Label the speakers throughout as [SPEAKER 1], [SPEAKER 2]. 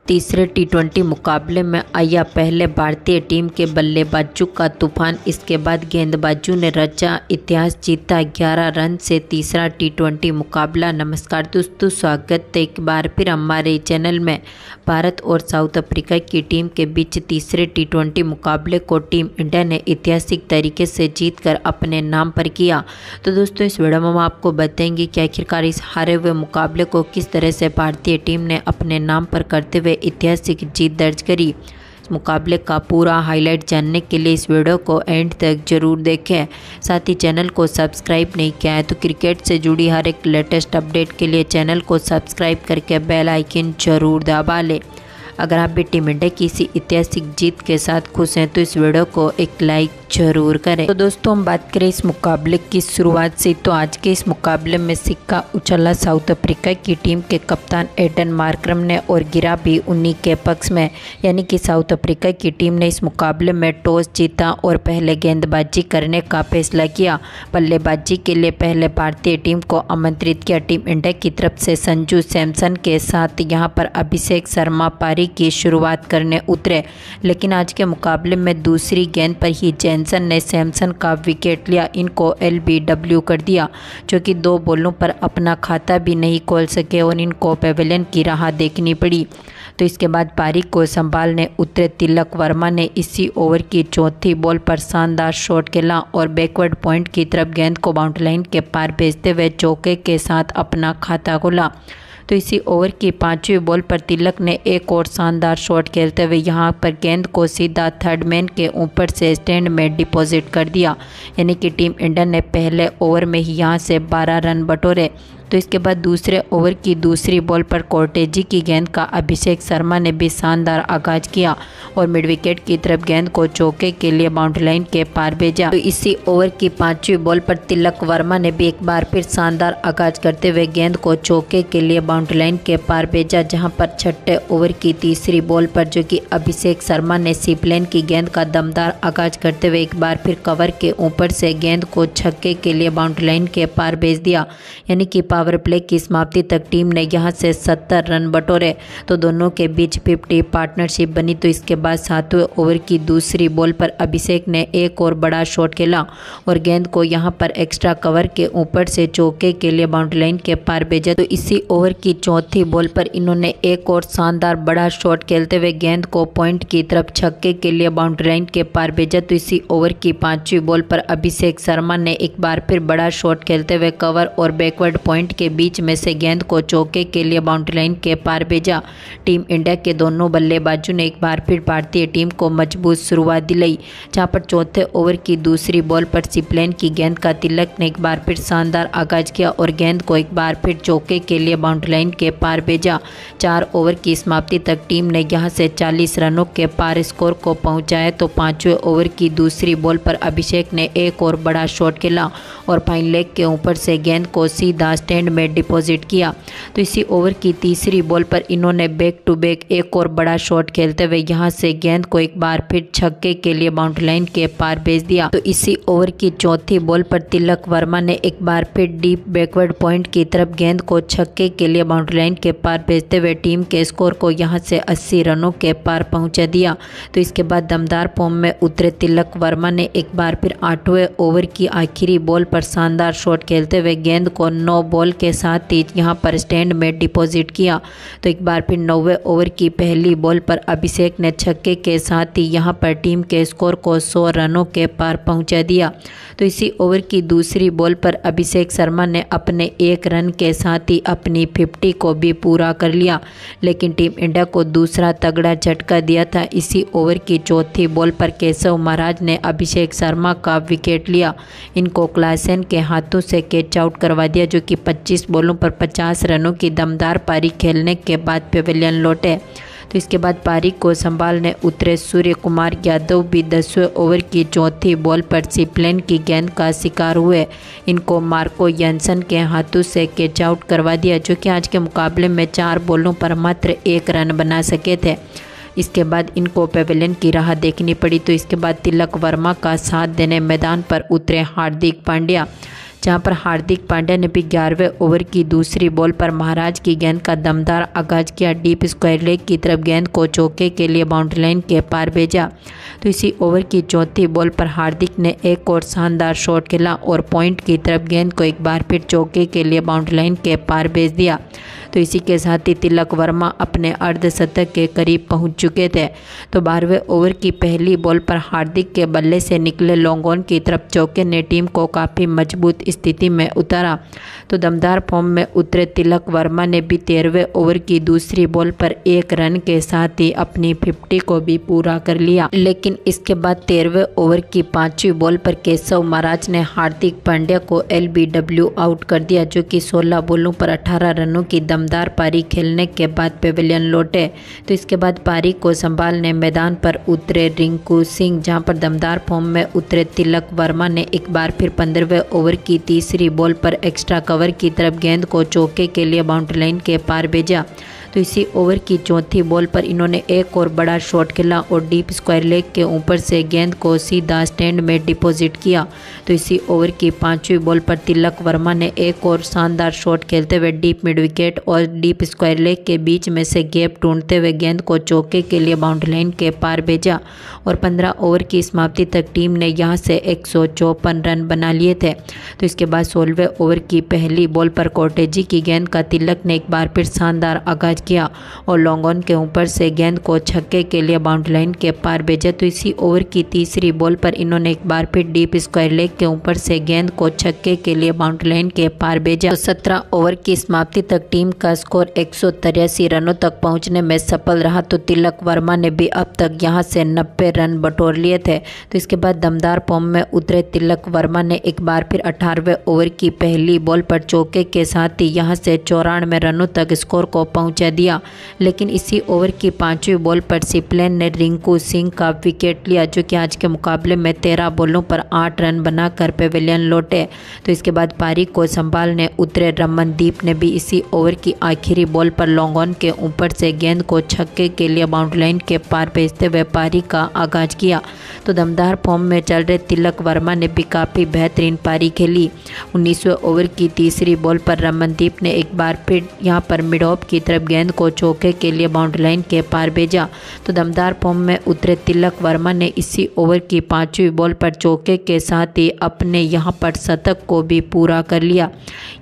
[SPEAKER 1] तीसरे टी20 मुकाबले में आया पहले भारतीय टीम के बल्लेबाजों का तूफान। इसके बाद गेंदबाजों ने रचा इतिहास, जीता 11 रन से तीसरा टी20 मुकाबला। नमस्कार दोस्तों, स्वागत है एक बार फिर हमारे चैनल में। भारत और साउथ अफ्रीका की टीम के बीच तीसरे टी20 मुकाबले को टीम इंडिया ने ऐतिहासिक तरीके से जीतकर अपने नाम पर किया। तो दोस्तों, इस वीडियो में हम आपको बताएंगे कि आखिरकार इस हारे हुए मुकाबले को किस तरह से भारतीय टीम ने अपने नाम पर करते हुए ऐतिहासिक जीत दर्ज करी। इस मुकाबले का पूरा हाईलाइट जानने के लिए इस वीडियो को एंड तक जरूर देखें। साथ ही चैनल को सब्सक्राइब नहीं किया है तो क्रिकेट से जुड़ी हर एक लेटेस्ट अपडेट के लिए चैनल को सब्सक्राइब करके बेल आइकन जरूर दबा लें। अगर आप भी टीम इंडिया की इसी ऐतिहासिक जीत के साथ खुश हैं तो इस वीडियो को एक लाइक जरूर करें। तो दोस्तों, हम बात करें इस मुकाबले की शुरुआत से, तो आज के इस मुकाबले में सिक्का उछला साउथ अफ्रीका की टीम के कप्तान एडन मार्करम ने और गिरा भी उन्हीं के पक्ष में, यानी कि साउथ अफ्रीका की टीम ने इस मुकाबले में टॉस जीता और पहले गेंदबाजी करने का फैसला किया। बल्लेबाजी के लिए पहले भारतीय टीम को आमंत्रित किया। टीम इंडिया की तरफ से संजू सैमसन के साथ यहां पर अभिषेक शर्मा पारी की शुरुआत करने उतरे, लेकिन आज के मुकाबले में दूसरी गेंद पर ही जैनसन ने सैमसन का विकेट लिया। इनको LBW कर दिया, जो कि 2 बॉलों पर अपना खाता भी नहीं खोल सके और इनको पेविलियन की राह देखनी पड़ी। तो इसके बाद पारी को संभालने उतरे तिलक वर्मा ने इसी ओवर की चौथी बॉल पर शानदार शॉट खेला और बैकवर्ड पॉइंट की तरफ गेंद को बाउंड्री लाइन के पार भेजते हुए चौके के साथ अपना खाता खोला। तो इसी ओवर की 5वीं बॉल पर तिलक ने एक और शानदार शॉट खेलते हुए यहां पर गेंद को सीधा थर्ड मैन के ऊपर से स्टैंड में डिपॉजिट कर दिया, यानी कि टीम इंडिया ने पहले ओवर में ही यहां से 12 रन बटोरे। तो इसके बाद दूसरे ओवर की दूसरी बॉल पर कोर्टेजी की गेंद का अभिषेक शर्मा ने भी शानदार आगाज किया और मिड विकेट की तरफ गेंद को चौके के लिए बाउंड्री लाइन के पार भेजा। तो इसी ओवर की 5वीं बॉल पर तिलक वर्मा ने भी एक बार फिर शानदार आगाज करते हुए गेंद को चौके के लिए बाउंड्री लाइन के पार भेजा, जहां पर छठे ओवर की तीसरी बॉल पर जो कि अभिषेक शर्मा ने सीप्लेन की गेंद का दमदार आगाज करते हुए एक बार फिर कवर के ऊपर से गेंद को छक्के के लिए बाउंड्री लाइन के पार भेज दिया, यानी कि पावर प्ले की समाप्ति तक टीम ने यहां से 70 रन बटोरे। तो दोनों के बीच 50 पार्टनरशिप बनी। तो इसके बाद 7वें ओवर की दूसरी बॉल पर अभिषेक ने एक और बड़ा शॉट खेला और गेंद को यहां पर एक्स्ट्रा कवर के ऊपर से चौके के लिए बाउंड्री लाइन के पार भेजा। तो इसी ओवर की चौथी बॉल पर इन्होंने एक और शानदार बड़ा शॉट खेलते हुए गेंद को पॉइंट की तरफ छक्के के लिए बाउंड्री लाइन के पार भेजा। तो इसी ओवर की 5वीं बॉल पर अभिषेक शर्मा ने एक बार फिर बड़ा शॉट खेलते हुए कवर और बैकवर्ड पॉइंट के बीच में से गेंद को चौके के लिए बाउंड्री लाइन के पार भेजा। टीम इंडिया के दोनों बल्लेबाजों ने एक बार फिर भारतीय टीम को मजबूत शुरुआत दिलाई, जहां पर चौथे ओवर की दूसरी बॉल पर सीप्लेन की गेंद का तिलक ने एक बार फिर शानदार आगाज किया और गेंद को एक बार फिर चौके के लिए बाउंड्री लाइन के पार भेजा। 4 ओवर की समाप्ति तक टीम ने यहां से 40 रनों के पार स्कोर को पहुंचाया। तो 5वें ओवर की दूसरी बॉल पर अभिषेक ने एक और बड़ा शॉट खेला और फाइन लेग के ऊपर से गेंद को सीधा स्टैंड में डिपॉजिट किया। तो इसी ओवर की तीसरी बॉल पर इन्होंने बैक टू बैक एक और बड़ा शॉट खेलते हुए यहां से गेंद को एक बार फिर छक्के के लिए बाउंड्री लाइन के पार भेज दिया। तो इसी ओवर की चौथी बॉल पर तिलक वर्मा ने एक बार फिर डीप बैकवर्ड पॉइंट की तरफ गेंद को छक्के के लिए बाउंड्री लाइन के पार भेजते हुए टीम के स्कोर को यहां से 80 रनों के पार पहुंचा दिया। तो इसके बाद दमदार फॉर्म में उतरे तिलक वर्मा ने एक बार फिर 8वें ओवर की आखिरी बॉल पर शानदार शॉट खेलते हुए गेंद को 9 बॉल के साथ ही यहां पर स्टैंड में डिपॉजिट किया। तो एक बार फिर 9वें ओवर की पहली बॉल पर अभिषेक ने छक्के के साथ ही यहां पर टीम के स्कोर को 100 रनों के पार पहुंचा दिया। तो इसी ओवर की दूसरी बॉल पर अभिषेक शर्मा ने अपने 1 रन के साथ ही अपनी 50 को भी पूरा कर लिया, लेकिन टीम इंडिया को दूसरा तगड़ा झटका दिया था। इसी ओवर की चौथी बॉल पर केशव महाराज ने अभिषेक शर्मा का विकेट लिया। इनको क्लासेन के हाथों से कैच आउट करवा दिया, जो कि 25 बॉलों पर 50 रनों की दमदार पारी खेलने के बाद पेविलियन लौटे। तो इसके बाद पारी को संभालने उतरे सूर्य कुमार यादव भी 10वें ओवर की चौथी बॉल पर सीप्लेन की गेंद का शिकार हुए। इनको मार्को जैनसन के हाथों से कैच आउट करवा दिया, जो कि आज के मुकाबले में 4 बॉलों पर मात्र 1 रन बना सके थे। इसके बाद इनको पेविलियन की राह देखनी पड़ी। तो इसके बाद तिलक वर्मा का साथ देने मैदान पर उतरे हार्दिक पांड्या। जहां पर हार्दिक पांड्या ने भी 11वें ओवर की दूसरी बॉल पर महाराज की गेंद का दमदार आगाज किया। डीप स्क्वायर लेग की तरफ गेंद को चौके के लिए बाउंड्री लाइन के पार भेजा। तो इसी ओवर की चौथी बॉल पर हार्दिक ने एक और शानदार शॉट खेला और पॉइंट की तरफ गेंद को एक बार फिर चौके के लिए बाउंड्री लाइन के पार भेज दिया। तो इसी के साथ ही तिलक वर्मा अपने अर्धशतक के करीब पहुंच चुके थे। तो 12वें ओवर की पहली बॉल पर हार्दिक के बल्ले से निकले लॉन्ग ऑन की तरफ चौके ने टीम को काफ़ी मजबूत स्थिति में उतारा। तो दमदार फॉर्म में उतरे तिलक वर्मा ने भी 13वें ओवर की दूसरी बॉल पर 1 रन के साथ ही अपनी 50 को भी पूरा कर लिया। लेकिन इसके बाद 13वें ओवर की 5वीं बॉल पर केशव महाराज ने हार्दिक पांड्या को LBW आउट कर दिया, जो कि 16 बॉलों पर 18 रनों की दमदार पारी खेलने के बाद पेविलियन लौटे। तो इसके बाद पारी को संभालने मैदान पर उतरे रिंकू सिंह, जहां पर दमदार फॉर्म में उतरे तिलक वर्मा ने एक बार फिर 15वें ओवर की तीसरी बॉल पर एक्स्ट्रा कवर की तरफ गेंद को चौके के लिए बाउंड्री लाइन के पार भेजा। तो इसी ओवर की चौथी बॉल पर इन्होंने एक और बड़ा शॉट खेला और डीप स्क्वायर लेग के ऊपर से गेंद को सीधा स्टैंड में डिपॉजिट किया। तो इसी ओवर की 5वीं बॉल पर तिलक वर्मा ने एक और शानदार शॉट खेलते हुए डीप मिड विकेट और डीप स्क्वायर लेग के बीच में से गैप ढूंढते हुए गेंद को चौके के लिए बाउंड्री लाइन के पार भेजा और 15 ओवर की समाप्ति तक टीम ने यहां से 154 रन बना लिए थे। तो इसके बाद 16वें ओवर की पहली बॉल पर कोटेजी की गेंद का तिलक ने एक बार फिर शानदार आगाज किया और लॉन्ग ऑन के ऊपर से गेंद को छक्के के लिए बाउंड्री लाइन के पार भेजा। तो इसी ओवर की तीसरी बॉल पर इन्होंने एक बार फिर डीप स्क्वायर लेग के ऊपर से गेंद को छक्के के लिए बाउंड्री लाइन के पार भेजा। तो 17 ओवर की समाप्ति तक टीम का स्कोर 183 रनों तक पहुंचने में सफल रहा। तो तिलक वर्मा ने भी अब तक यहां से 90 रन बटोर लिए थे। तो इसके बाद दमदार फॉर्म में उतरे तिलक वर्मा ने एक बार फिर 18वें ओवर की पहली बॉल पर चौके के साथ ही यहां से 94 रनों तक स्कोर को पहुंचा दिया। लेकिन इसी ओवर की 5वीं बॉल पर सिपलेन ने रिंकू सिंह का विकेट लिया, जो कि आज के मुकाबले में 13 बॉलों पर 8 रन बनाकर पेविलियन लौटे। तो इसके बाद पारी को संभालने उतरे रमनदीप ने भी इसी ओवर की आखिरी बॉल पर लॉन्ग ऑन के ऊपर से गेंद को छक्के के लिए बाउंड्री लाइन के पार भेजते हुए पारी का आगाज किया। तो दमदार फॉर्म में चल रहे तिलक वर्मा ने भी काफ़ी बेहतरीन पारी खेली। 19वें ओवर की तीसरी बॉल पर रमनदीप ने एक बार फिर यहां पर मिड ऑफ की तरफ गेंद को चौके के लिए बाउंड्री लाइन के पार भेजा। तो दमदार फॉर्म में उतरे तिलक वर्मा ने इसी ओवर की 5वीं बॉल पर चौके के साथ ही अपने यहां पर शतक को भी पूरा कर लिया।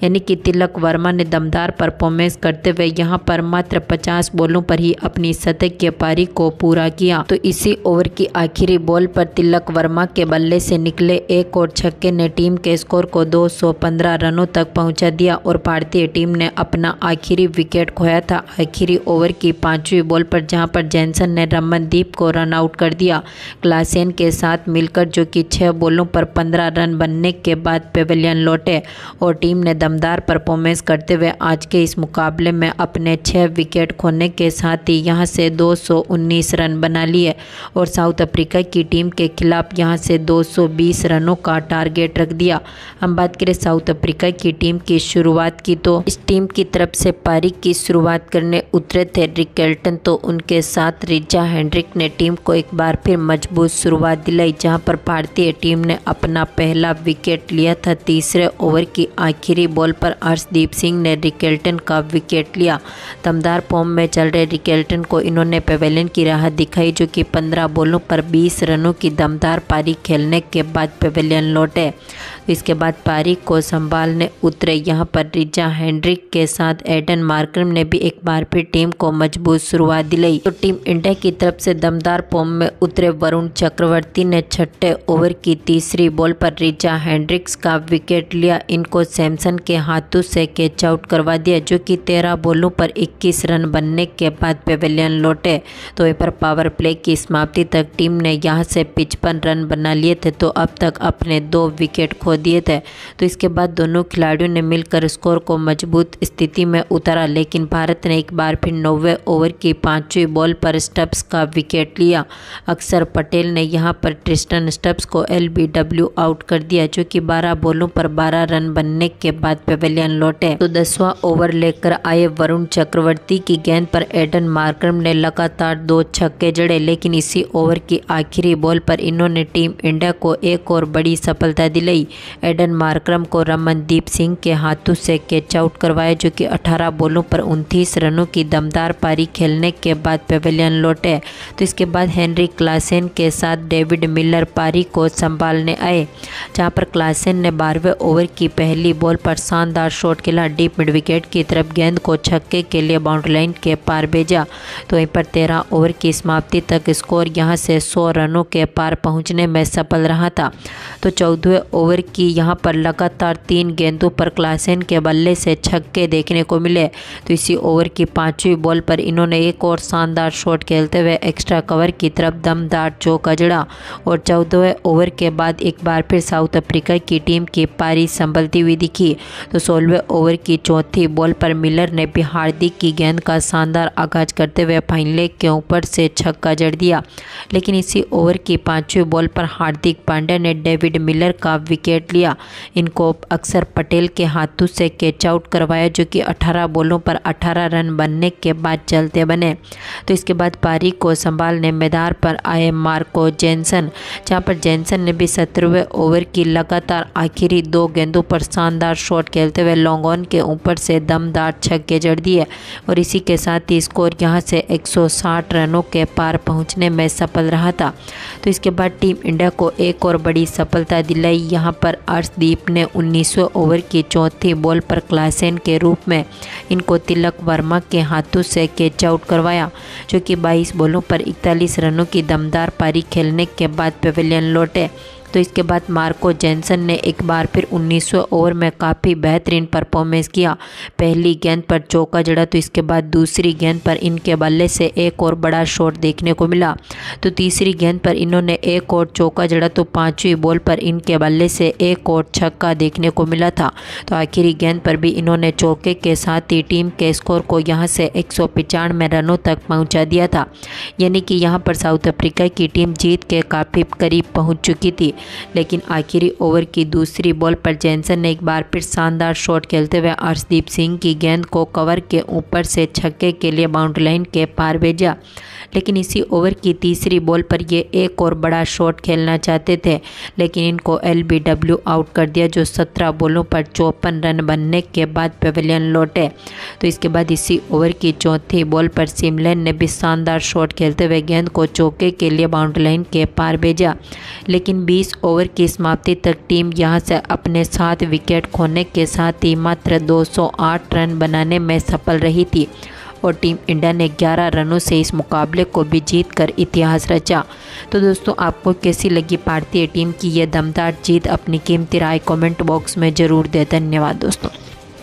[SPEAKER 1] यानी कि तिलक वर्मा ने दमदार परफॉर्मेंस करते हुए यहां पर मात्र 50 बॉलों पर ही अपनी शतक की पारी को पूरा किया। तो इसी ओवर की आखिरी बॉल पर तिलक वर्मा के बल्ले से निकले एक और छक्के ने टीम के स्कोर को 215 रनों तक पहुंचा दिया और भारतीय टीम ने अपना आखिरी विकेट खोया था आखिरी ओवर की 5वीं बॉल पर, जहां पर जैनसन ने रमनदीप को रन आउट कर दिया। क्लासेन के साथ मिलकर, जो कि 6 बॉलों पर 15 रन बनने के बाद पेविलियन लौटे और टीम ने दमदार परफॉर्मेंस करते हुए आज के इस मुकाबले में अपने 6 विकेट खोने के साथ ही यहां से 219 रन बना लिए और साउथ अफ्रीका की टीम के खिलाफ यहां से 220 रनों का टारगेट रख दिया। हम बात करें साउथ अफ्रीका की टीम की शुरुआत की, तो इस टीम की तरफ से पारी की शुरुआत करने उतरे थे रिकेल्टन, तो उनके साथ रिचा हेंड्रिक ने टीम को एक बार फिर मजबूत शुरुआत दिलाई, जहां पर भारतीय टीम ने अपना पहला विकेट लिया था। तीसरे ओवर की आखिरी बॉल पर अर्शदीप सिंह ने रिकेल्टन का विकेट लिया। दमदार फॉर्म में चल रहे रिकेल्टन को इन्होंने पेविलियन की राह दिखाई, जो कि 15 बॉलों पर 20 रनों की दमदार पारी खेलने के बाद पेविलियन लौटे। इसके बाद पारी को संभालने उतरे यहां पर रिचा हेंड्रिक के साथ एडन मार्करम ने भी एक बार फिर टीम को मजबूत शुरुआत दिलाई। तो टीम इंडिया की तरफ से दमदार फॉर्म में उतरे वरुण चक्रवर्ती ने 6ठे ओवर की तीसरी बॉल पर रिचा हेंड्रिक्स का विकेट लिया। इनको सैमसन के हाथों से कैच आउट करवा दिया, जो कि 13 बॉलों पर 21 रन बनने के बाद पेविलियन लौटे। तो यहाँ पर पावर प्ले की समाप्ति तक टीम ने यहां से 55 रन बना लिए थे, तो अब तक अपने 2 विकेट खो दिए थे। तो इसके बाद दोनों खिलाड़ियों ने मिलकर स्कोर को मजबूत स्थिति में उतारा, लेकिन भारत ने एक बार फिर 90वें ओवर की 5वीं बॉल पर स्टब्स का विकेट लिया। अक्षर पटेल ने यहां पर ट्रिस्टन स्टब्स को LBW आउट कर दिया, जो कि 12 बॉलों पर 12 रन बनने के बाद पेविलियन लौटे। तो 10वां ओवर लेकर आए वरुण चक्रवर्ती की गेंद पर एडन मार्करम ने लगातार 2 छक्के जड़े, लेकिन इसी ओवर की आखिरी बॉल पर इन्होंने टीम इंडिया को एक और बड़ी सफलता दिलाई। एडन मार्करम को रमनदीप सिंह के हाथों से कैच आउट करवाया, जो कि 18 बॉलों पर 29 रनों की दमदार पारी खेलने के बाद पेविलियन लौटे। तो इसके बाद हेनरी क्लासेन के साथ डेविड मिलर पारी को संभालने आए, जहां पर क्लासेन ने 12वें ओवर की पहली बॉल पर शानदार शॉट खेला। डीप मिड विकेट की तरफ गेंद को छक्के के लिए बाउंड्री लाइन के पार भेजा। तो वहीं पर 13 ओवर की समाप्ति तक स्कोर यहां से 100 रनों के पार पहुंचने में सफल रहा था। तो 14वें ओवर की यहां पर लगातार 3 गेंदों पर क्लासेन के बल्ले से छक्के देखने को मिले। तो इसी ओवर की 5वीं बॉल पर इन्होंने एक और शानदार शॉट खेलते हुए एक्स्ट्रा कवर की तरफ दमदार चौका जड़ा और 14वें ओवर के बाद एक बार फिर साउथ अफ्रीका की टीम की पारी संभलती हुई दिखी। तो 16वें ओवर की 4थी बॉल पर मिलर ने भी हार्दिक की गेंद का शानदार आगाज करते हुए फाइन लेग के ऊपर से छक्का जड़ दिया, लेकिन इसी ओवर की 5वीं बॉल पर हार्दिक पांड्या ने डेविड मिलर का विकेट लिया। इनको अक्षर पटेल के हाथों से कैच आउट करवाया, जो कि 18 बॉलों पर 18 रन बनने के बाद चलते बने। तो इसके बाद पारी को संभालने मैदान पर आए मार्को जेनसन, जहां पर जेनसन ने भी 17वें ओवर की लगातार आखिरी 2 गेंदों पर शानदार शॉट खेलते हुए लॉन्ग ऑन के ऊपर से दमदार छक्के जड़ दिए और इसी के साथ ही स्कोर यहां से 160 रनों के पार पहुंचने में सफल रहा था। तो इसके बाद टीम इंडिया को एक और बड़ी सफलता दिलाई। यहां पर अर्शदीप ने 19वें ओवर की 4थी बॉल पर क्लासेन के रूप में इनको तिलक वर्मा के हाथों से कैच आउट करवाया, जो कि 22 बॉलों पर 41 रनों की दमदार पारी खेलने के बाद पेविलियन लौटे। तो इसके बाद मार्को जेनसन ने एक बार फिर 19वें ओवर में काफ़ी बेहतरीन परफॉर्मेंस किया। पहली गेंद पर चौका जड़ा, तो इसके बाद दूसरी गेंद पर इनके बल्ले से एक और बड़ा शॉट देखने को मिला। तो तीसरी गेंद पर इन्होंने एक और चौका जड़ा, तो 5वीं बॉल पर इनके बल्ले से एक और छक्का देखने को मिला था। तो आखिरी गेंद पर भी इन्होंने चौके के साथ ही टीम के स्कोर को यहाँ से 195 रनों तक पहुँचा दिया था, यानी कि यहाँ पर साउथ अफ्रीका की टीम जीत के काफ़ी करीब पहुँच चुकी थी। लेकिन आखिरी ओवर की दूसरी बॉल पर जेनसन ने एक बार फिर शानदार शॉट खेलते हुए अर्शदीप सिंह की गेंद को कवर के ऊपर से छक्के के लिए बाउंड्री लाइन के पार भेजा, लेकिन इसी ओवर की तीसरी बॉल पर ये एक और बड़ा शॉट खेलना चाहते थे, लेकिन इनको LBW आउट कर दिया, जो 17 बॉलों पर 54 रन बनने के बाद पेविलियन लौटे। तो इसके बाद इसी ओवर की 4थी बॉल पर सिमलन ने भी शानदार शॉट खेलते हुए गेंद को चौके के लिए बाउंड्री लाइन के पार भेजा, लेकिन 20 ओवर की समाप्ति तक टीम यहां से अपने 7 विकेट खोने के साथ ही मात्र 208 रन बनाने में सफल रही थी और टीम इंडिया ने 11 रनों से इस मुकाबले को भी जीत कर इतिहास रचा। तो दोस्तों, आपको कैसी लगी भारतीय टीम की ये दमदार जीत? अपनी कीमती राय कमेंट बॉक्स में ज़रूर दें। धन्यवाद दोस्तों।